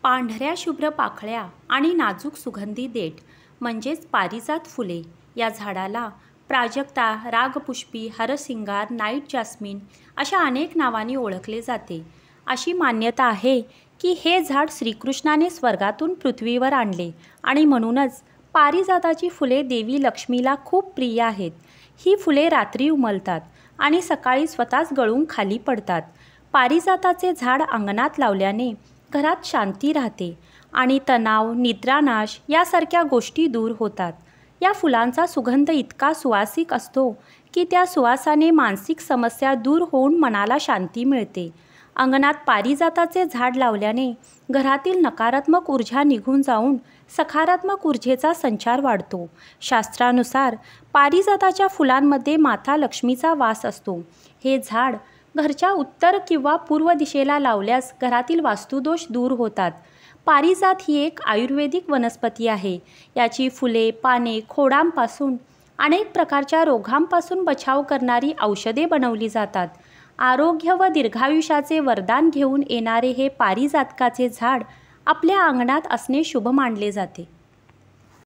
पांढऱ्या शुभ्र पाकळ्या आणि नाजूक सुगंधी देठ म्हणजेच पारिजात फुले या झाडाला प्राजक्ता, रागपुष्पी, हरसिंगार, नाईट जास्मिन अशा अनेक नावांनी ओळखले जाते. अशी मान्यता आहे की हे झाड श्रीकृष्णाने स्वर्गातून पृथ्वीवर आणले आणि म्हणूनच पारिजाताची फुले देवी लक्ष्मीला खूप प्रिय आहेत. ही फुले रात्री उमलतात आणि सकाळी स्वतःच गळून खाली पडतात. पारिजाताचे झाड अंगणात लावल्याने घरात शांती राहते आणि तणाव, निद्रानाश यासारख्या गोष्टी दूर होतात. या फुलांचा सुगंध इतका सुवासिक असतो की त्या सुवासाने मानसिक समस्या दूर होऊन मनाला शांती मिळते. अंगणात पारिजाताचे झाड लावल्याने घरातील नकारात्मक ऊर्जा निघून जाऊन सकारात्मक ऊर्जेचा संचार वाढतो. शास्त्रानुसार पारिजाताच्या फुलांमध्ये माता लक्ष्मीचा वास असतो. हे झाड घरच्या उत्तर किंवा पूर्व दिशेला लावल्यास घरातील वास्तुदोष दूर होतात. पारिजात ही एक आयुर्वेदिक वनस्पती आहे. याची फुले, पाने, खोडांपासून अनेक प्रकारच्या रोगांपासून बचाव करणारी औषधे बनवली जातात. आरोग्य व दीर्घायुष्याचे वरदान घेऊन येणारे हे पारिजातकाचे झाड आपल्या अंगणात असणे शुभ मानले जाते.